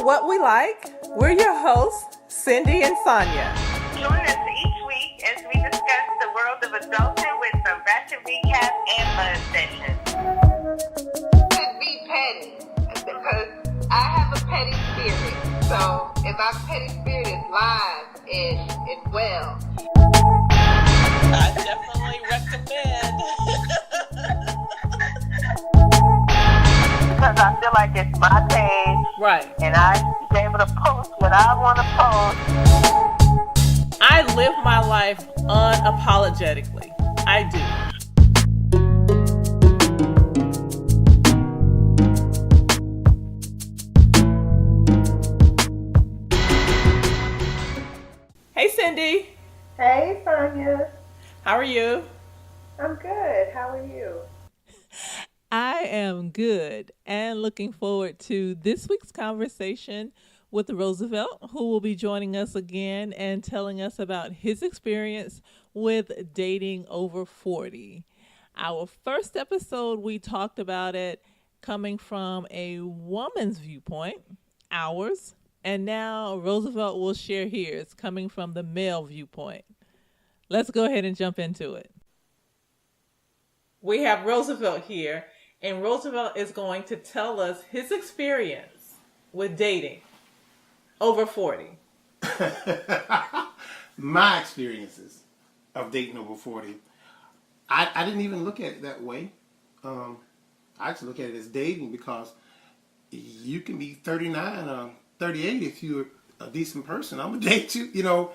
What We Like. We're your hosts, Cindy and Sonia. Join us each week as we discuss the world of adulthood with some ratchet recap and fun sessions. Should be petty because I have a petty spirit. So if my petty spirit is live and well, I definitely recommend. Because I feel like it's my page. Right. And I should be able to post what I want to post. I live my life unapologetically. I do. Hey, Cindy. hey Sonia, How are you? I'm good. How are you? I am good and looking forward to this week's conversation with Roosevelt, who will be joining us again and telling us about his experience with dating over 40. Our first episode, we talked about it coming from a woman's viewpoint, ours, and now Roosevelt will share his coming from the male viewpoint. Let's go ahead and jump into it. We have Roosevelt here. And Roosevelt is going to tell us his experience with dating over 40. My experiences of dating over 40. I didn't even look at it that way. I just look at it as dating because you can be 39 or 38 if you're a decent person. I'm going to date you. You know,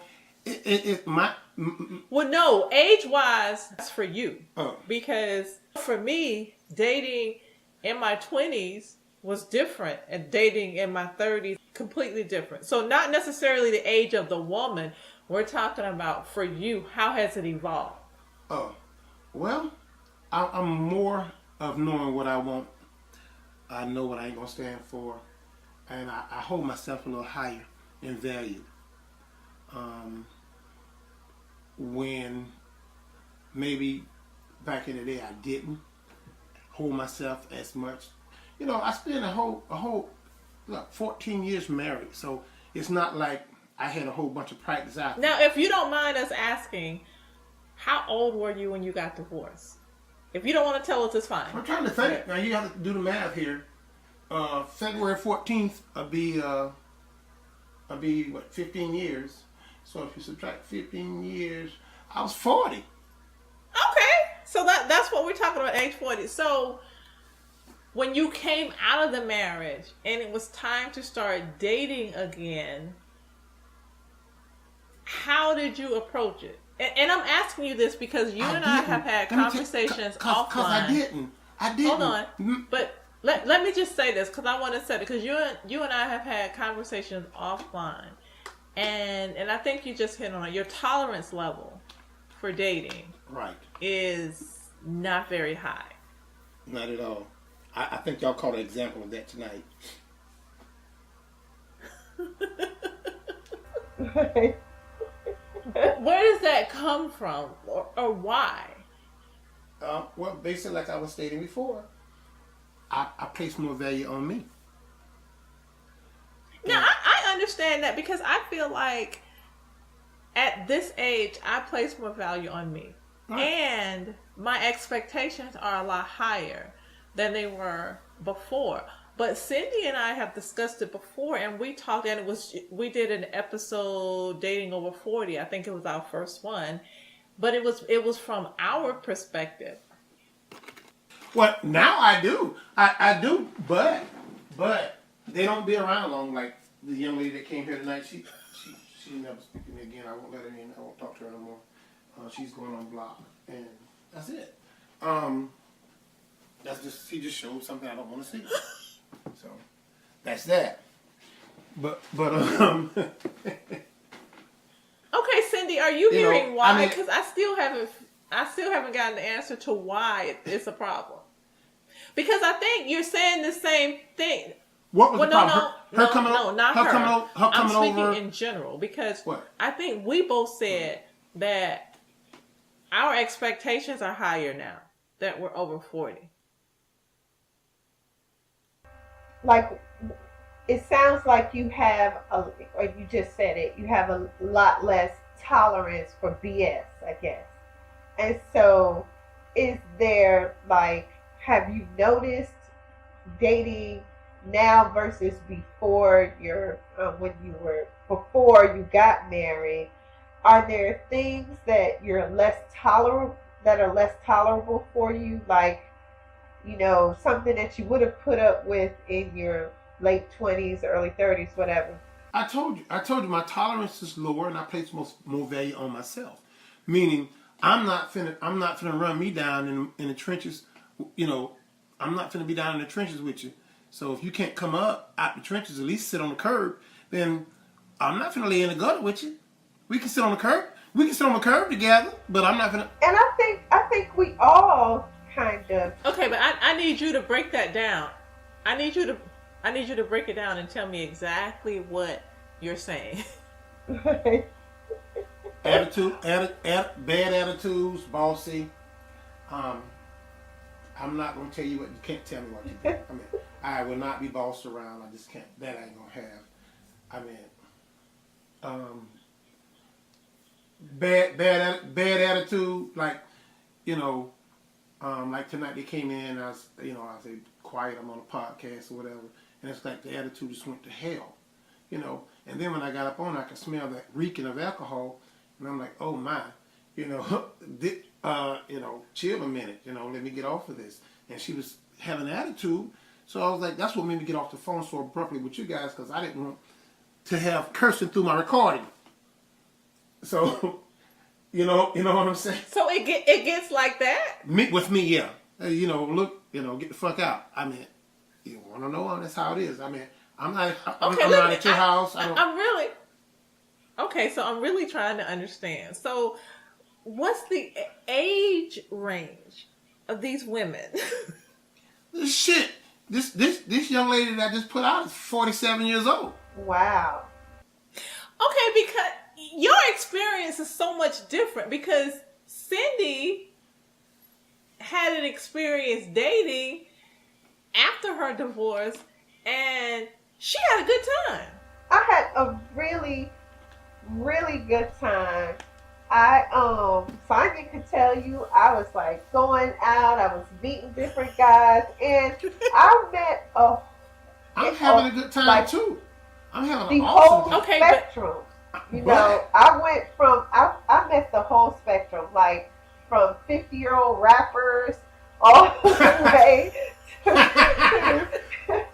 Well, no, age-wise, that's for you. Oh. Because for me, dating in my 20s was different, and dating in my 30s completely different. So not necessarily the age of the woman. We're talking about for you, how has it evolved? Oh, well, I'm more of knowing what I want. I know what I ain't going to stand for. And I hold myself a little higher in value. When maybe back in the day I didn't hold myself as much. You know, I spent a whole 14 years married, so it's not like I had a whole bunch of practice out. Now, if you don't mind us asking, how old were you when you got divorced? If you don't want to tell us, it's fine. I'm trying to think. Now you have to do the math here. February 14th will be what, 15 years. So if you subtract 15 years, I was 40. Okay, so that's what we're talking about, age 40. So when you came out of the marriage and it was time to start dating again, how did you approach it? And I'm asking you this because you and I have had conversations offline. Because I didn't. Hold on. But let me just say this because I want to say it because you and I have had conversations offline. And I think you just hit on it. Your tolerance level for dating is not very high. Not at all. I think y'all caught an example of that tonight. Where does that come from or why? Well, basically like I was stating before, I place more value on me. Now, I understand that because I feel like at this age, I place more value on me. Right. And my expectations are a lot higher than they were before. But Cindy and I have discussed it before, and we talked, and we did an episode, Dating Over 40. I think it was our first one. But it was from our perspective. Well, now I do. I do, but they don't be around long. Like the young lady that came here tonight, she never speak to me again. I won't let her in. I won't talk to her no more. She's going on block, and that's it. She just showed something I don't want to see. So that's that. But Okay, Cindy, are you hearing why? Because I still haven't gotten the answer to why it's a problem. Because I think you're saying the same thing. What was the problem? I'm speaking in general because I think we both said that our expectations are higher now that we're over 40. Like, it sounds like you have or you just said it, you have a lot less tolerance for BS, I guess. And so, is there like, have you noticed dating now versus before your when you were before you got married? Are there things that you're less tolerable that are less tolerable for you, like something that you would have put up with in your late 20s, early 30s, whatever? I told you my tolerance is lower and I place more value on myself. Meaning I'm not finna run me down in the trenches, you know, I'm not finna be down in the trenches with you. So if you can't come up out the trenches, at least sit on the curb, then I'm not finna lay in the gutter with you. We can sit on the curb. We can sit on the curb together, but I'm not finna. And I think we all kind of. Okay, but I need you to break that down. I need you to break it down and tell me exactly what you're saying. Bad attitudes, bossy. I'm not gonna tell you what you can't tell me what you do. I mean, I will not be bossed around. I just can't. That I ain't gonna have. I mean, bad attitude. Like, like tonight they came in. I say quiet. I'm on a podcast or whatever, and it's like the attitude just went to hell. And then when I got up on, I could smell that reeking of alcohol, and I'm like, oh my, chill a minute, let me get off of this. And she was having an attitude, so I was like, that's what made me get off the phone so abruptly with you guys, because I didn't want to have cursing through my recording. So, you know what I'm saying? So it gets like that? With me, yeah. Look, get the fuck out. I mean, you want to know? That's how it is. I mean, I'm not at your house. So I'm really trying to understand. So what's the age range of these women? Shit. This young lady that I just put out is 47 years old. Wow. Okay, because your experience is so much different, because Cindy had an experience dating after her divorce, and she had a good time. I had a really, really good time. Sonya could tell you, I was like going out, I was meeting different guys, and I met I'm having a good time like, too. I'm having the an awesome whole time. spectrum. I went from I met the whole spectrum, like from 50-year-old rappers all the way to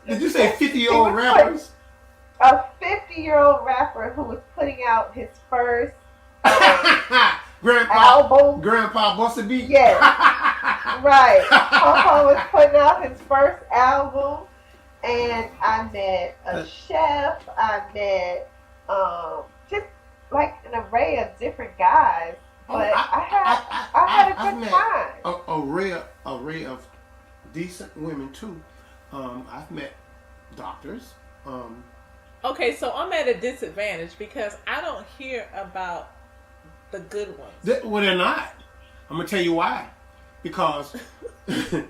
Did you say 50-year-old rappers? A 50-year-old rapper who was putting out his first album. Grandpa Bossa Beat. Yes. Right. Papa was putting out his first album, and I met a chef. I met just like an array of different guys. But I had a good time. A array of decent women too. I've met doctors. Okay, so I'm at a disadvantage because I don't hear about the good ones. Well, they're not. I'm gonna tell you why. Because, and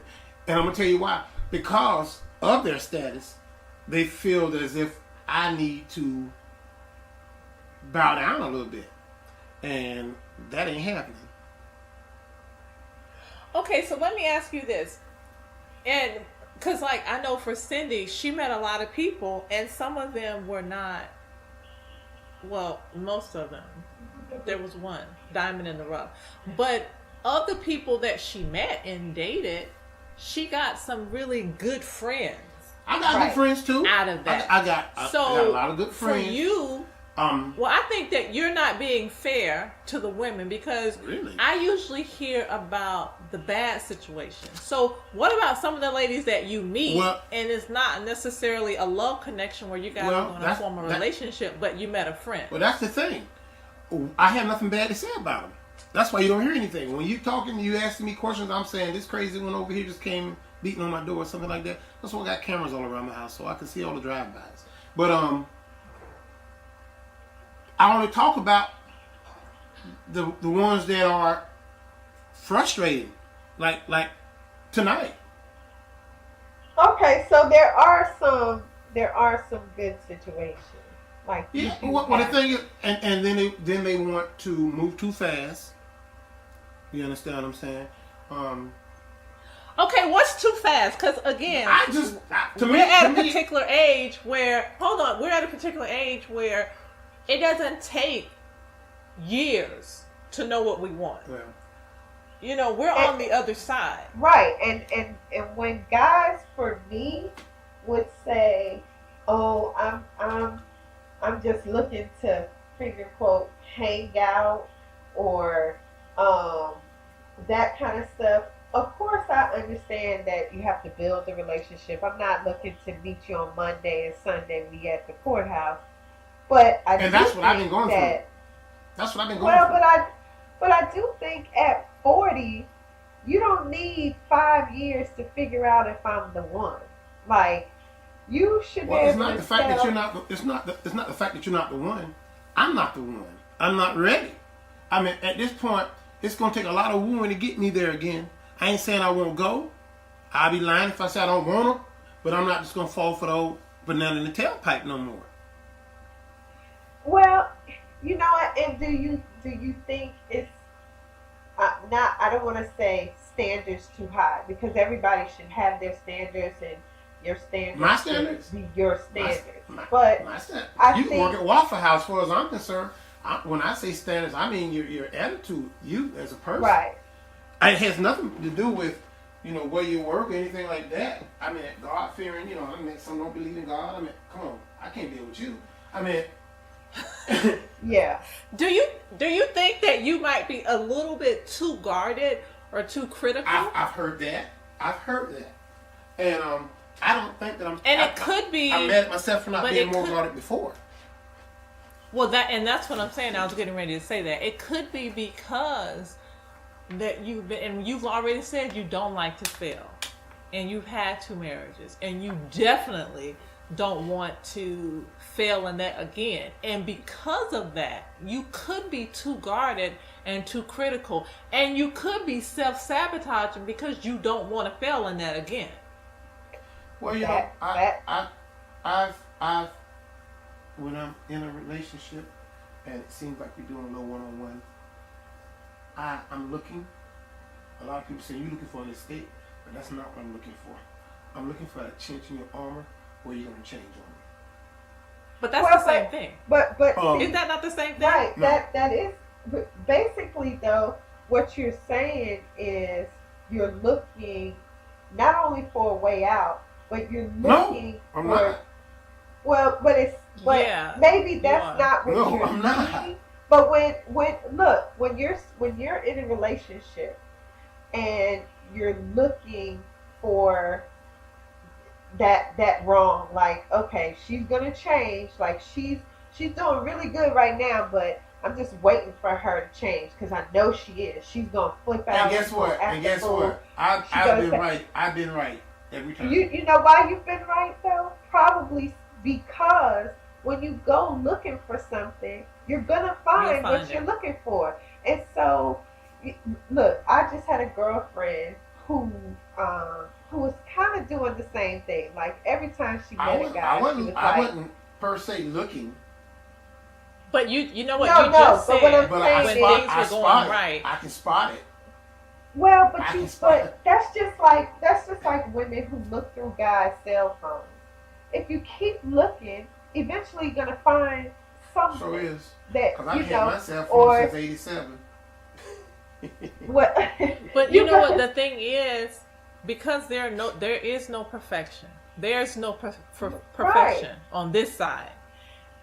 I'm gonna tell you why. Because of their status, they feel as if I need to bow down a little bit, and that ain't happening. Okay, so let me ask you this, and because like I know for Cindy, she met a lot of people, and some of them were not. Well, most of them. There was one diamond in the rough, but of the people that she met and dated, she got some really good friends. I got good friends too. Out of that, I got a lot of good friends. For you, well, I think that you're not being fair to the women, because really? I usually hear about the bad situation. So what about some of the ladies that you meet, and it's not necessarily a love connection where you guys are going to form a relationship, but you met a friend? Well, that's the thing. I have nothing bad to say about them. That's why you don't hear anything. When you talking, you asking me questions, I'm saying this crazy one over here just came beating on my door or something like that. That's why I got cameras all around my house so I can see all the drive-bys. But I only talk about the ones that are frustrating, like tonight. Okay, so there are there are some good situations. Like you Yeah. do Well, the have, thing is, and then they want to move too fast. You understand what I'm saying? Um, Okay, what's too fast? Because again, to we're me, at to a me, particular age where, hold on, we're at a particular age where it doesn't take years to know what we want. well, We're and, on the other side. right? And when guys, for me, would say, "Oh, I'm just looking to figure quote hang out," or um that kind of stuff. Of course, I understand that you have to build a relationship. I'm not looking to meet you on Monday and Sunday we at the courthouse, but I and do that's what I've been think going through. that That's what I've been going well, through. but I do think at 40 you don't need 5 years to figure out if I'm the one. Like you should be Well, it's able not to the fact that you're settle. not. It's not the fact that you're not the one. I'm not the one. I'm not ready. I mean, at this point, it's gonna take a lot of wooing to get me there again. I ain't saying I won't go. I'll be lying if I say I don't want them. But I'm not just gonna fall for the old banana in the tailpipe no more. Well, you know what? And do you think it's not? I don't want to say standards too high because everybody should have their standards and your standards My should standards. be your My, standards. my, But my stand. I You can work think at Waffle House, as far as I'm concerned. When I say standards, I mean your attitude, you as a person. right. It has nothing to do with, where you work or anything like that. I mean, God fearing, I mean, some don't believe in God. I mean, come on, I can't deal with you. I mean, Yeah. Do you think that you might be a little bit too guarded or too critical? I've heard that. I've heard that, and I don't think that I'm. And I, it could be. I'm mad at myself for not but being it more could- guarded before. Well, that's what I'm saying. I was getting ready to say that it could be because that you've already said you don't like to fail, and you've had 2 marriages, and you definitely don't want to fail in that again. And because of that, you could be too guarded and too critical, and you could be self-sabotaging because you don't want to fail in that again. Well, I've when I'm in a relationship and it seems like we're doing a little one-on-one, I'm looking. A lot of people say you're looking for an escape, but that's not what I'm looking for. I'm looking for that chink in your armor where you're gonna change on me. But that's Well, the same thing. But Is that not the same thing? right. No. That is basically though. What you're saying is you're looking not only for a way out, but you're looking I'm for. not. Well, but Yeah, maybe you that's are. not what No, you're I'm not. seeking. But when you're in a relationship and you're looking for that wrong, like okay, she's gonna change, like she's doing really good right now, but I'm just waiting for her to change because I know she is. She's gonna flip out. And guess she's gonna what? act And a guess fool. what? I've gonna been say- right. I've been right every time. You know why you've been right though? Probably because when you go looking for something, you're gonna find what find you're it. looking for. And so, look, I just had a girlfriend who was kind of doing the same thing. Like every time she met a guy, she was I like, wasn't per se looking, But you know what No, you no, just but what I'm said. but saying I when is- spot. things I were going spot it. right. I can spot it. well, I but can spot it. that's just like women who look through guys' cell phones. If you keep looking, eventually you're gonna find something Sure is. that Because I've you had know. my cell phone or since '87. what? But you know what the thing is, because there is no perfection. There's no perfection on this side,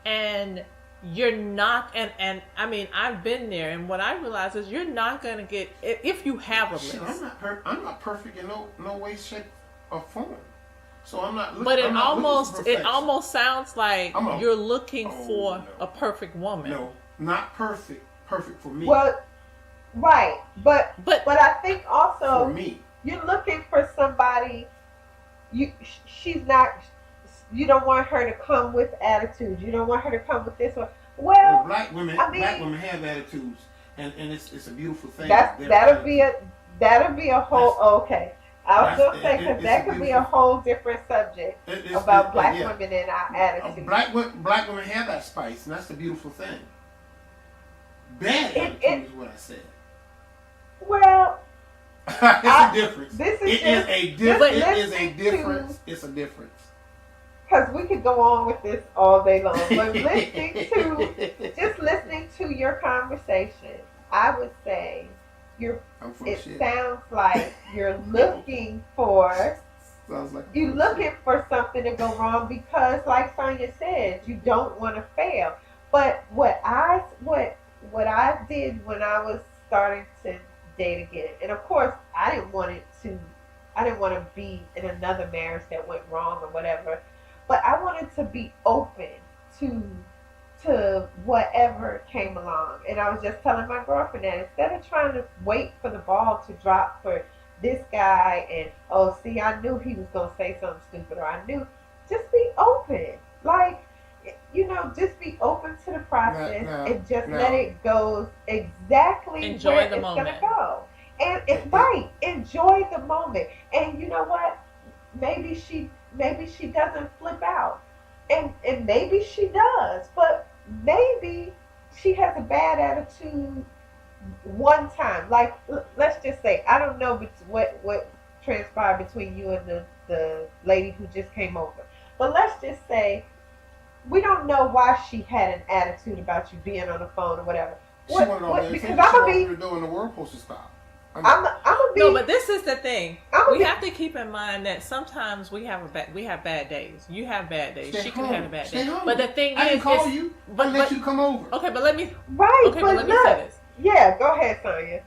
and you're not. And I mean, I've been there, and what I realize is you're not gonna get if you have a list. Shit, I'm not perfect in no way, shape, or form. So I'm not. But I'm not looking for it perfection. almost sounds like you're looking Oh, for no. a perfect woman. No, not perfect. Perfect for me. Well, right, but But I think also for me. you're looking for somebody. She's not. You don't want her to come with attitude. You don't want her to come with this one. Well, Well, black women I mean- have attitudes, and it's a beautiful thing. that'll be a whole okay. I was That's gonna say because it's that a could be a beautiful. whole different subject about black Yeah. women and our attitude. Black women have that spice, and that's the beautiful thing. Bad attitude It is what I said. well, It's I a difference. this is It is just a just difference. It is a listening difference. to It's a difference. because we could go on with this all day long, but listening to your conversation, I would say you're. I'm full of It shit. sounds like you're looking for Sounds like you looking for something to go wrong because, like Sonya said, you don't want to fail. But what I did when I was starting to date again, and of course, I didn't want to be in another marriage that went wrong or whatever. But I wanted to be open to whatever came along. And I was just telling my girlfriend that instead of trying to wait for the ball to drop for this guy and oh see I knew he was gonna say something stupid or I knew just be open. Like just be open to the process and just let it go exactly Enjoy where the it's moment. gonna go. And it's right. Enjoy the moment. And you know what? Maybe she doesn't flip out. And maybe she does, but maybe she has a bad attitude one time. Like let's just say I don't know what transpired between you and the lady who just came over. But let's just say we don't know why she had an attitude about you being on the phone or whatever. She wanted all the Because attention. I'm She gonna wanted be you to know when the world supposed to stop. I'm gonna be No, but this is the thing. I'm We be- have to keep in mind that sometimes we have bad days. You have bad days. Stay She home. could have had a bad Stay day. home. But the thing I is, can call it's, you. but, I let but you come over. okay, but let me right. okay, but but let me look, say this. yeah, go ahead, Sonya.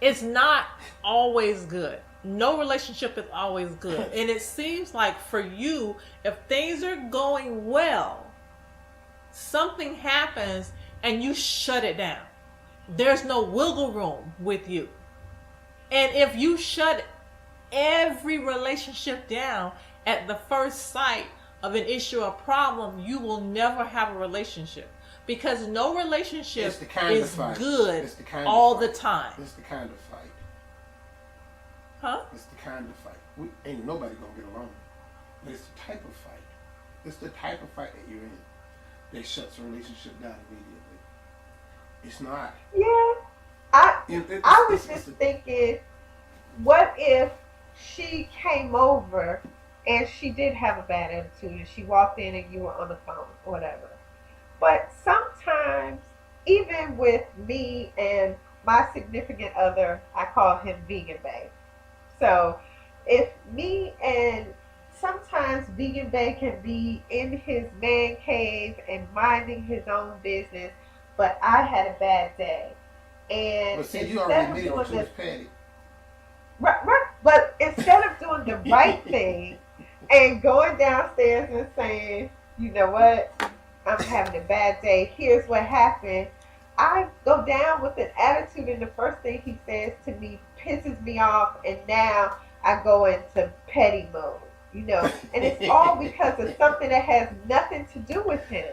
It's not always good. No relationship is always good. And it seems like for you, if things are going well, something happens and you shut it down. There's no wiggle room with you. And if you shut every relationship down at the first sight of an issue or problem, you will never have a relationship. Because no relationship It's the kind of is fight. good It's the kind all of the fight. time. It's the kind of fight. Huh? It's the kind of fight. Ain't nobody gonna get along. But it's the type of fight. It's the type of fight that you're in that shuts a relationship down immediately. It's not. Yeah. I was just thinking, what if she came over and she did have a bad attitude and she walked in and you were on the phone or whatever. But sometimes, even with me and my significant other, I call him Vegan Babe. So if me and sometimes Vegan Babe can be in his man cave and minding his own business, but I had a bad day. And But see, you instead already of admitted doing that you the was petty. right, but instead of doing the right thing and going downstairs and saying, you know what, I'm having a bad day. Here's what happened. I go down with an attitude, and the first thing he says to me pisses me off, and now I go into petty mode. And it's all because of something that has nothing to do with him.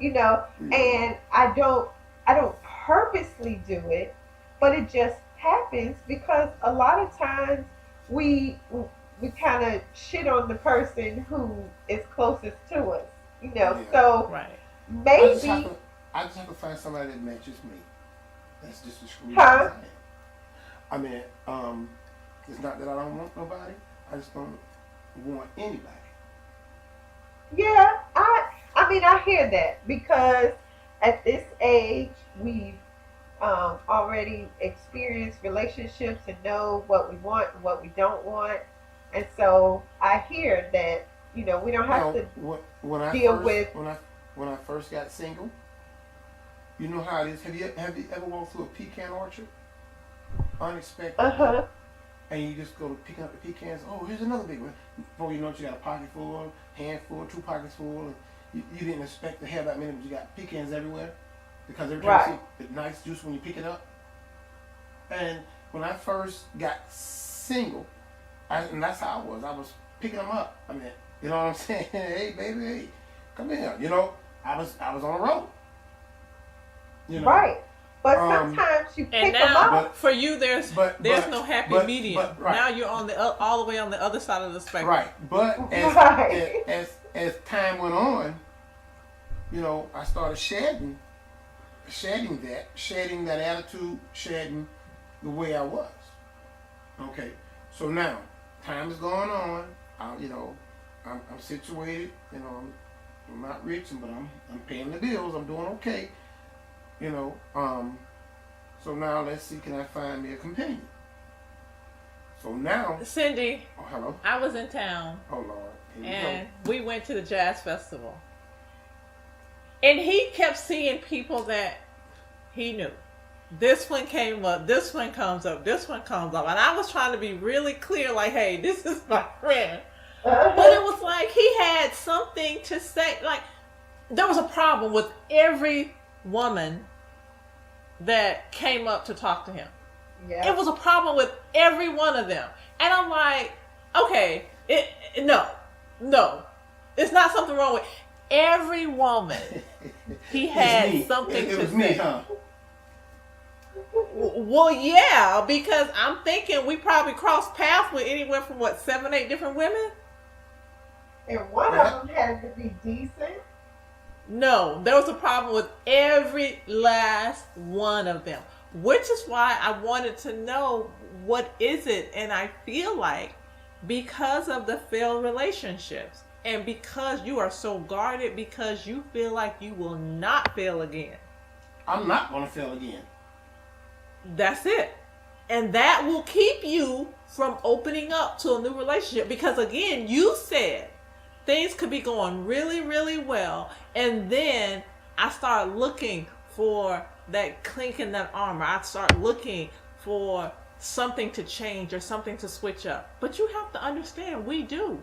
And I don't purposely do it, but it just happens because a lot of times we kind of shit on the person who is closest to us. Yeah. So Right. maybe I just have to find somebody that matches me. That's just as screwed Huh? as I am. I mean, it's not that I don't want nobody. I just don't want anybody. yeah, I mean I hear that because at this age we've already experienced relationships and know what we want and what we don't want, and so I hear that we don't have to deal with. When I first got single, you know how it is. Have you ever walked through a pecan orchard unexpected? And you just go picking up the pecans. Oh, here's another big one. Before you know it, you got a pocket full, handful, 2 pockets full. And you didn't expect to have that many, but you got pecans everywhere. Because every time you see the nice juice when you pick it up. And when I first got single, and that's how I was. I was picking them up. I mean, you know what I'm saying? Hey, baby, hey, come here. I was on the road. Right. But sometimes you And pick them now, up. for you, there's no happy medium. right. Now you're on the all the way on the other side of the spectrum. Right. But Right. as time went on, I started shedding that attitude, shedding the way I was. Okay. So now, time is going on. I'm situated. I'm not rich, but I'm paying the bills. I'm doing okay. So now let's see, can I find me a companion? So now, Cindy, oh hello, I was in town oh Lord, here we and we went to the jazz festival. And he kept seeing people that he knew. This one came up, this one comes up, this one comes up. And I was trying to be really clear, like, hey, this is my friend. But it was like he had something to say. Like, there was a problem with every woman that came up to talk to him. Yeah. It was a problem with every one of them. And I'm like, okay, no. It's not something wrong with every woman. He had something to say. It was me, huh? Well, yeah, because I'm thinking we probably crossed paths with anywhere from 7, 8 different women. And one of them had to be decent. No, there was a problem with every last one of them, which is why I wanted to know what is it. And I feel like because of the failed relationships and because you are so guarded, because you feel like you will not fail again. I'm not going to fail again. That's it. And that will keep you from opening up to a new relationship. Because again, you said things could be going really, really well. And then I start looking for that clink in that armor. I start looking for something to change or something to switch up. But you have to understand, we do.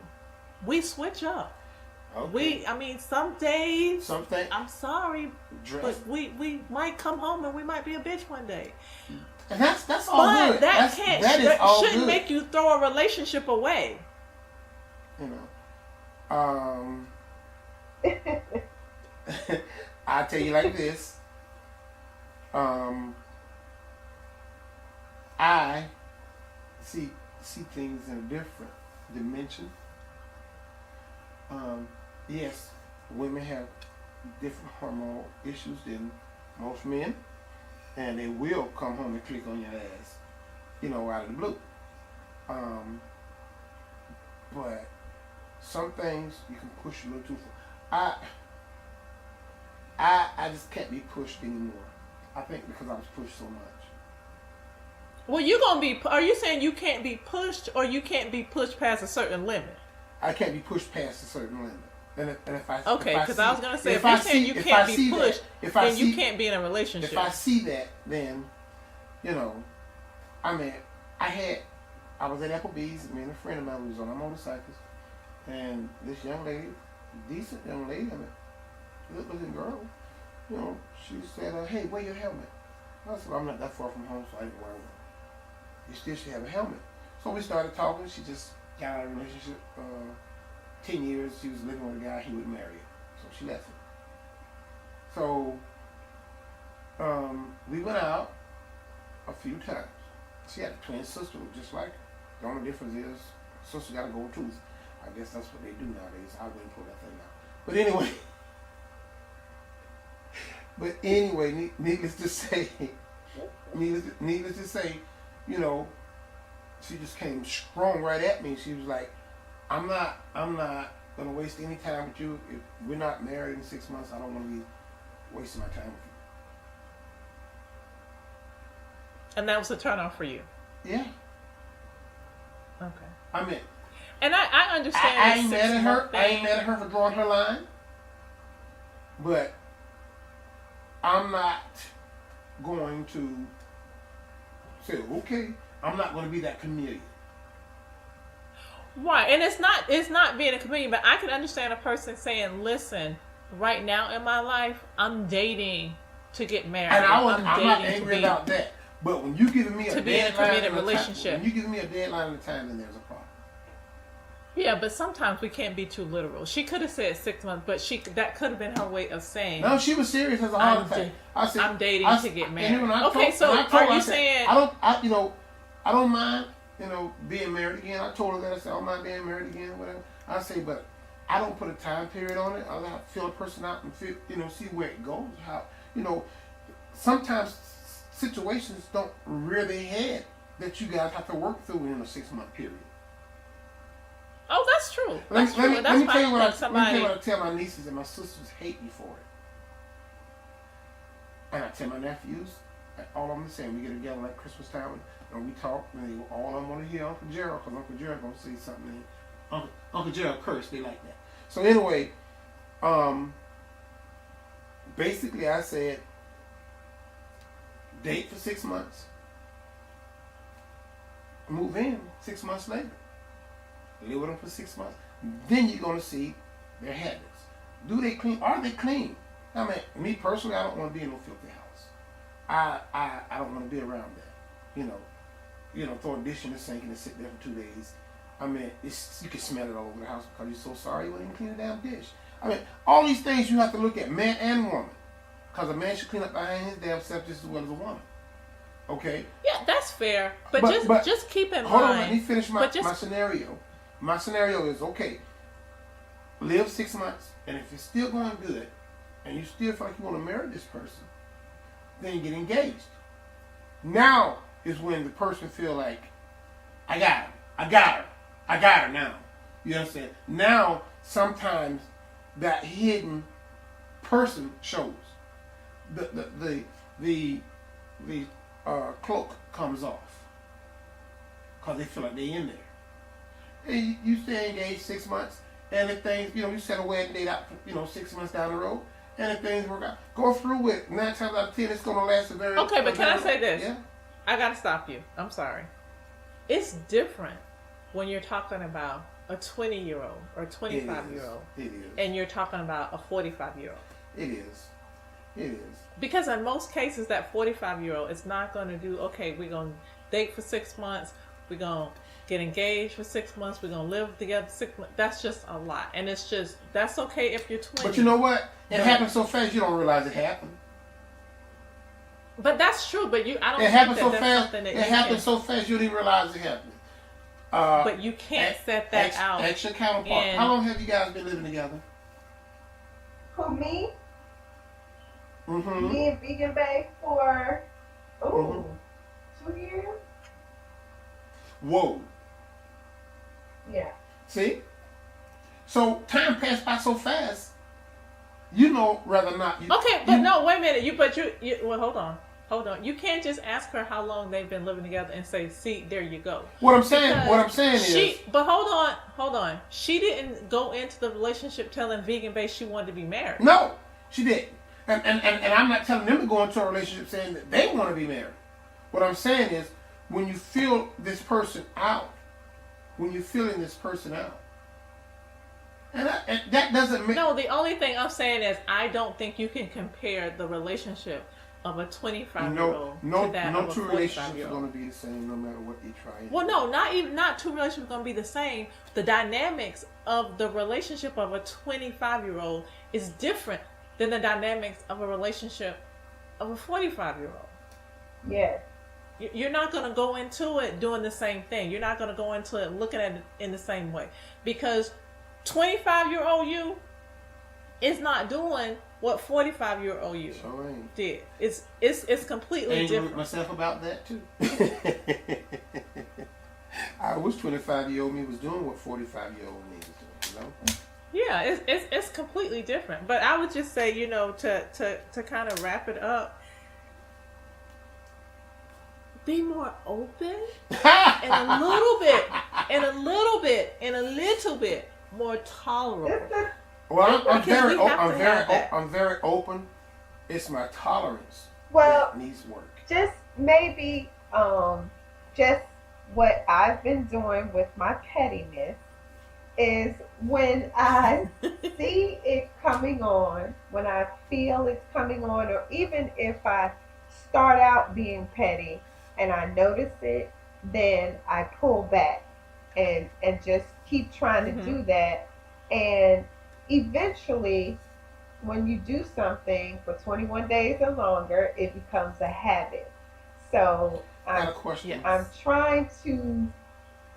We switch up. Okay. Some days, Something. I'm sorry, but we might come home and we might be a bitch one day. And that's all But good. that all shouldn't good. make you throw a relationship away. I'll tell you like this. I see things in a different dimension. Yes, women have different hormonal issues than most men, and they will come home and click on your ass, out of the blue. But some things you can push a little too far. I just can't be pushed anymore. I think because I was pushed so much. Well, are you saying you can't be pushed or you can't be pushed past a certain limit? I can't be pushed past a certain limit. And if I because I was going to say, if you're saying you can't be pushed, then you can't be in a relationship. If I see that, then, I was at Applebee's, me and a friend of mine was on our motorcycles, and this young lady, decent young lady, good looking girl, she said, hey, wear your helmet. I said, well, I'm not that far from home, so I didn't wear one. You still should have a helmet. So we started talking. She just got out of a relationship. 10 years, she was living with a guy, he would marry her. So she left him. So we went out a few times. She had a twin sister who was just like her. The only difference is sister got a gold tooth. I guess that's what they do nowadays. I wouldn't pull that thing out. But anyway, needless to say, she just came strong right at me. She was like, I'm not gonna waste any time with you. If we're not married in 6 months, I don't want to be wasting my time with you. And that was a turnoff for you? Yeah. Okay. And I understand. I ain't mad at her. I ain't mad at her for drawing her line. But I'm not going to say, okay, I'm not going to be that chameleon. Right, and it's not being a chameleon, but I can understand a person saying, listen, right now in my life, I'm dating to get married. And I'm not angry about that. But when you giving me a deadline relationship, when you giving me a deadline of time, then there's a problem. Yeah, but sometimes we can't be too literal. She could have said 6 months, but that could have been her way of saying No, she was serious as a heart I'm, attack. I said, I'm dating to get married. And when I Okay, told, so and I told are her, I you said, saying I don't mind, being married again. I told her that. I said, I don't mind being married again, whatever. I say, but I don't put a time period on it. I like to feel a person out and feel, see where it goes. How, sometimes situations don't rear their head that you guys have to work through in a 6-month period. Oh, that's true. Let That's true. me That's tell you what somebody. I tell my nieces and my sisters hate me for it. And I tell my nephews, all of them the same. We get together like Christmas time and we talk, and all of them want to hear Uncle Gerald, because Uncle Gerald going to say something. Uncle Gerald curse, they like that. So anyway, basically I said, date for 6 months, move in 6 months later. Live with them for 6 months. Then you're going to see their habits. Do they clean? Are they clean? I mean, me personally, I don't want to be in no filthy house. I don't want to be around that. Throw a dish in the sink and it sit there for 2 days. I mean, you can smell it all over the house because you're so sorry you wouldn't even clean a damn dish. I mean, all these things you have to look at, man and woman. Because a man should clean up behind his damn self just as well as a woman. Okay? Yeah, that's fair. But just keep in mind. Hold on, let me finish my scenario. My scenario is, okay, live 6 months, and if it's still going good, and you still feel like you want to marry this person, then you get engaged. Now is when the person feel like, I got her now. You understand? Now, sometimes that hidden person shows. The cloak comes off because they feel like they're in there. And you stay engaged 6 months, and if things, you set a wedding date out, 6 months down the road, and if things work out, go through it. 9 times out of 10, it's going to last a very. Okay, but can I say this? Yeah. I gotta stop you. I'm sorry. It's different when you're talking about a 20-year-old or a 25-year-old, it is, and you're talking about a 45-year-old. It is. It is. Because in most cases, that 45-year-old is not going to do, okay, we're going to date for 6 months, we're going to get engaged for 6 months, we're going to live together 6 months. That's just a lot. And it's just, that's okay if you're 20. But you know what? It happens so fast you don't realize it happened. But that's true. But I don't it think happens that so that's fast. something that It happens so fast you don't even realize it happened. But you can't set that out. Ask your counterpart. How long have you guys been living together? Who, me? Mm-hmm. Me and Vegan Bay for 2 years. Whoa. Yeah. See? So time passed by so fast. Rather not. Okay, but no, wait a minute. Well, hold on. You can't just ask her how long they've been living together and say, "See, there you go." What I'm saying is. But hold on. She didn't go into the relationship telling Vegan Bay she wanted to be married. No, she didn't. And I'm not telling them to go into a relationship saying that they want to be married. What I'm saying is, when you feel this person out, when you're feeling this person out, and that doesn't mean. No, the only thing I'm saying is I don't think you can compare the relationship of a 25-year-old to that of a 45-year-old. No two relationships are going to be the same no matter what they try. Well, no, not two relationships are going to be the same. The dynamics of the relationship of a 25-year-old is different than the dynamics of a relationship of a 45-year-old. Yes. You're not going to go into it doing the same thing. You're not going to go into it looking at it in the same way. Because 25-year-old you is not doing what 45-year-old you did. It's completely angry different. With myself about that too. I wish 25-year-old me was doing what 45-year-old me was doing. Yeah, it's completely different. But I would just say, to kind of wrap it up, be more open and a little bit more tolerable. Well, I'm very open. It's my tolerance that needs work. Just maybe, just what I've been doing with my pettiness is when I see it coming on, when I feel it's coming on, or even if I start out being petty and I notice it, then I pull back and just keep trying to do that, and eventually, when you do something for 21 days or longer, it becomes a habit. So I got a question. I'm trying to,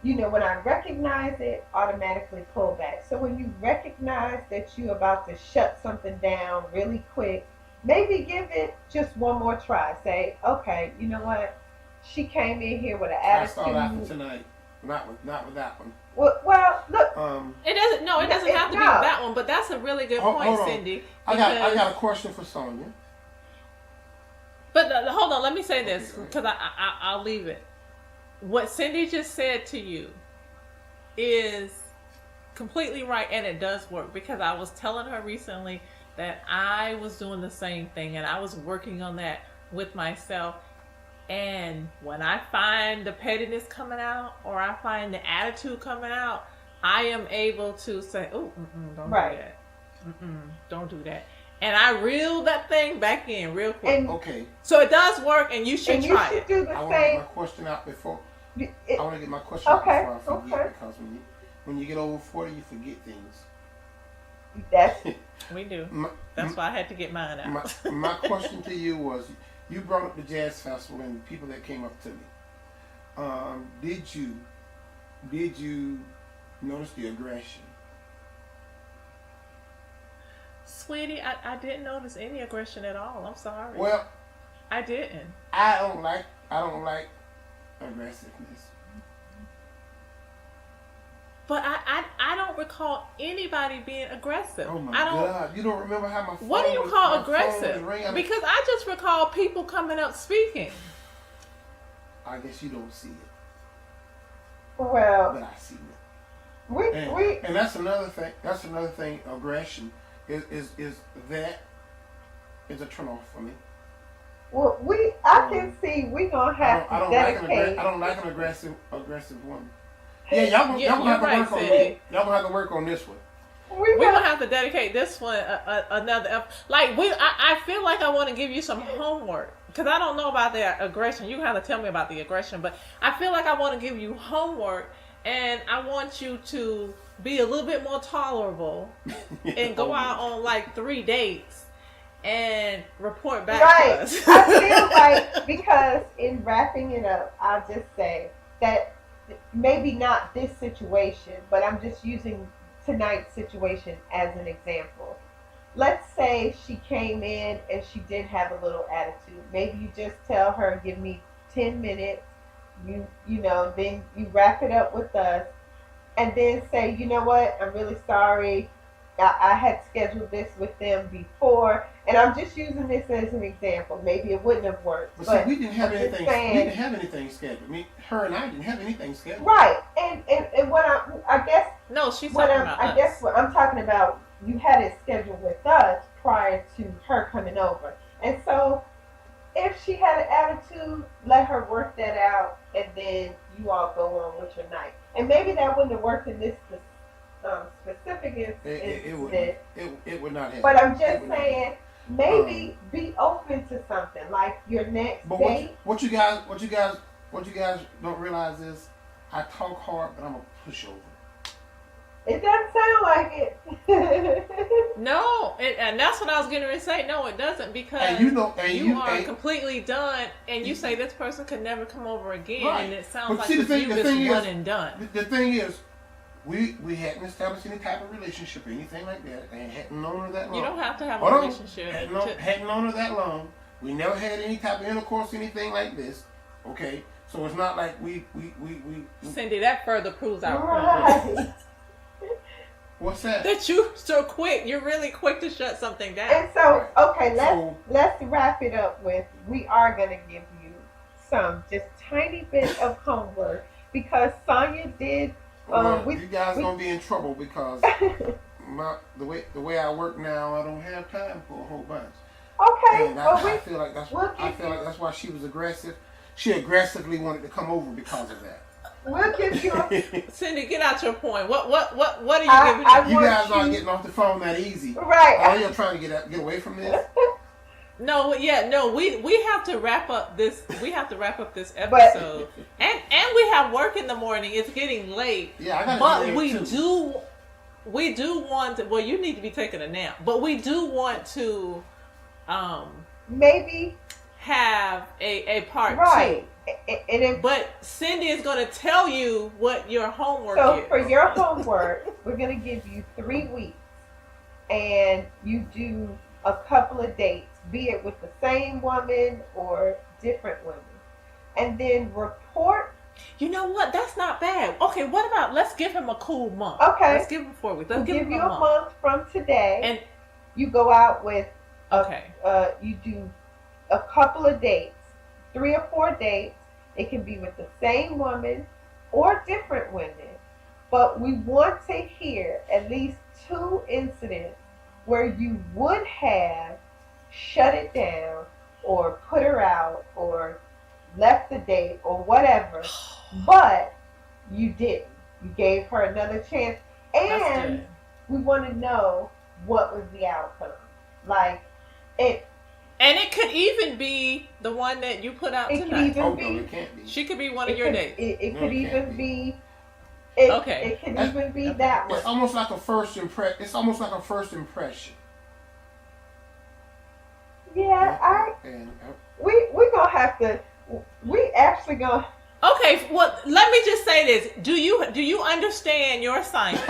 when I recognize it, automatically pull back. So when you recognize that you're about to shut something down really quick, maybe give it just one more try. Say, okay, you know what? She came in here with an I start out for attitude. tonight. Not with that one. Well, look, It doesn't. No, it doesn't have to be no. that one. But that's a really good point, Hold on. Cindy. I got a question for Sonia. But hold on, let me say this Okay, because I'll leave it. What Cindy just said to you is completely right, and it does work because I was telling her recently that I was doing the same thing and I was working on that with myself. And when I find the pettiness coming out or I find the attitude coming out, I am able to say, "Oh, don't right. do that. Don't do that." And I reel that thing back in real quick. And, Okay. So it does work, and you should and try you should it. do the I want to get same. my question out before. It, I want to get my question out Okay, before I forget okay. because when you get over 40, you forget things. that's We do. My, That's why I had to get mine out. my question to you was, you brought up the jazz festival and the people that came up to me. Did you notice the aggression? Sweetie, I didn't notice any aggression at all. I'm sorry. Well, I didn't. I don't like aggressiveness. But I don't recall anybody being aggressive. Oh my I don't. God! You don't remember how my phone What do you was- call my phone aggressive? was ringing? Because I just recall people coming up speaking. I guess you don't see it, well. but I see it. We And that's another thing. That's another thing. Aggression is that is a turn off for me. well I can see we gonna have I to don't like dedicate. I don't like an aggressive woman. Yeah, y'all gonna You're have to right, work on Cindy. this. Y'all gonna have to work on this one. We We're gonna gonna have to dedicate this one another. I feel like I want to give you some homework because I don't know about the aggression. You have to tell me about the aggression, but I feel like I want to give you homework, and I want you to be a little bit more tolerable and go out on like 3 dates and report back right. to us. I feel like because in wrapping it up, I'll just say that maybe not this situation, but I'm just using tonight's situation as an example. Let's say she came in and she did have a little attitude. Maybe you just tell her, "Give me 10 minutes." Then you wrap it up with us, and then say, "You know what? I'm really sorry. I had scheduled this with them before, and I'm just using this as an example. Maybe it wouldn't have worked, But but see, we didn't have I'm just anything. saying- We didn't have anything scheduled. I mean, her and I didn't have anything scheduled. right." And what I guess No, she's what talking I'm about I us. guess what I'm talking about, you had it scheduled with us prior to her coming over, and so if she had an attitude, let her work that out, and then you all go on with your night. And maybe that wouldn't have worked in this specific It incident. would not have. But I'm It just would not saying, maybe be open to something like your next But date. what you guys don't realize is, I talk hard, but I'm a pushover. It doesn't sound like it. No, and that's what I was getting ready to say. No, it doesn't because And you know, and you are and- completely done, and you say this person could never come over again, Right. and it sounds But like see, the with thing- you the it's thing one is- and done. The thing is, we hadn't established any type of relationship or anything like that, and hadn't known her that long. You don't have to have Hold a on. relationship. Hadn't known her that long. We never had any type of intercourse, anything like this. Okay, so it's not like we Cindy, that further proves our point. Right. What's that? That you so quick. You're really quick to shut something down. And so, okay, So- let's wrap it up with, we are going to give you some just tiny bit of homework because Sonia did. Well, you guys gonna be in trouble because the way I work now, I don't have time for a whole bunch. Okay, And well, I feel like that's why she was aggressive. She aggressively wanted to come over because of that. we'll give you. Cindy, get out your point. What are you I giving? You want guys aren't you- getting off the phone that easy. Right. All you're trying to get away from this. No, yeah, no, we have to wrap up this. We have to wrap up this But episode, and we have work in the morning. It's getting late, Yeah, I gotta but get there too. we do want to. Well, you need to be taking a nap, but we do want to um maybe have a part right. two. And if But Cindy is going to tell you what your homework so, is. for your homework, we're gonna give you 3 weeks, and you do a couple of dates, be it with the same woman or different women, and then report. You know what? That's not bad. Okay, what about let's give him a cool month. Okay. Let's give him 4 weeks. We'll Let's give give him you a a month. month from today. And You go out with okay. you do a couple of dates, 3 or 4 dates. It can be with the same woman or different women, but we want to hear at least 2 incidents where you would have shut it down or put her out or left the date or whatever, but you didn't. You gave her another chance, That's and good. we want to know what was the outcome. Like it, And it could even be the one that you put out it could tonight. even Oh, be. no, it can't be. She could be one It of your could, dates. it No, could it even can't be. Okay. It could That's- even be okay. that one. It's almost like a first It's almost like a first impression. Yeah, And we gonna have to. We actually gonna. Okay, well, let me just say this. Do you understand your assignment?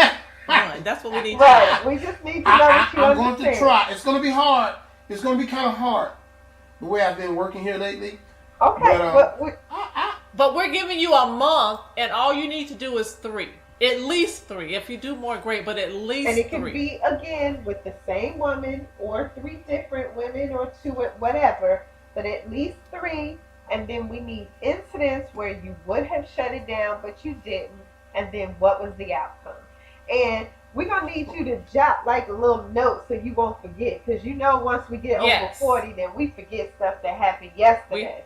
One, that's what we need to Right. know. We just need to know what you I'm going understand. to try. It's going to be hard. It's going to be kind of hard. The way I've been working here lately. Okay, But, but we, But we're giving you a month, and all you need to do is 3. At least 3. If you do more, great, but at least and it can 3. be again with the same woman or 3 different women or 2 whatever, but at least 3. And then we need incidents where you would have shut it down, but you didn't. And then what was the outcome? And we're going to need you to jot like a little note so you won't forget. Because you know once we get Yes. over 40, then we forget stuff that happened yesterday.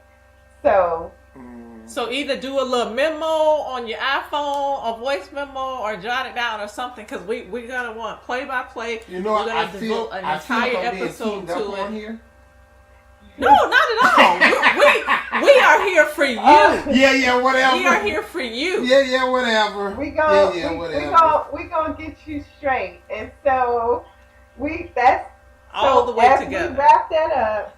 So, So either do a little memo on your iPhone, a voice memo, or jot it down or something, because we're going to want play-by-play. You know, we're I going to feel, devote an I feel entire like I'm being episode teamed up to on it. here. No, not at all. We are here for you. Yeah, whatever. We are here for you. Yeah, whatever. we gonna, whatever. we gonna get you straight. And so, that's All so the way as together. we wrap that up,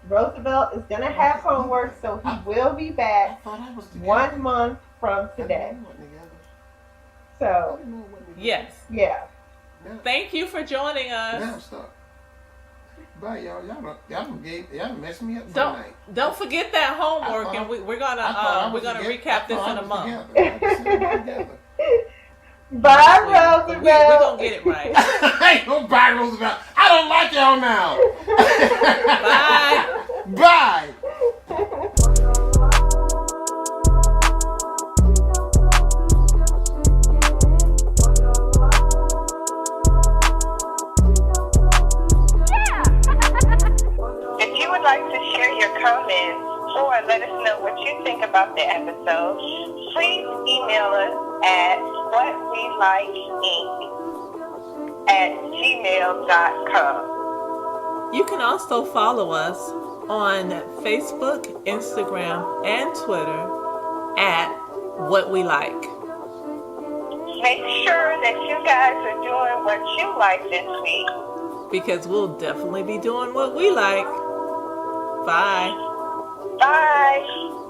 Roosevelt is going to have homework, so he will be I back thought I was together. 1 month from I today. didn't know it together. I So, didn't know it wasn't together. Yes. yeah. Now, Thank you for joining now I'm us. stuck. Bye, y'all. Y'all messed me up for Don't tonight. don't forget that homework, I thought- and we're I thought I gonna was together. recap this I in a thought I month. was together. I just said I was together. Bye, But Roosevelt. we're gonna get it right. Hey, don't buy Roosevelt. I don't like y'all now. Bye. Bye. If you would like to share your comments or let us know what you think about the episode, please email us at whawelikeinc@gmail.com. You can also follow us on Facebook, Instagram, and Twitter at What We Like. Make sure that you guys are doing what you like this week. Because we'll definitely be doing what we like. Bye. Bye.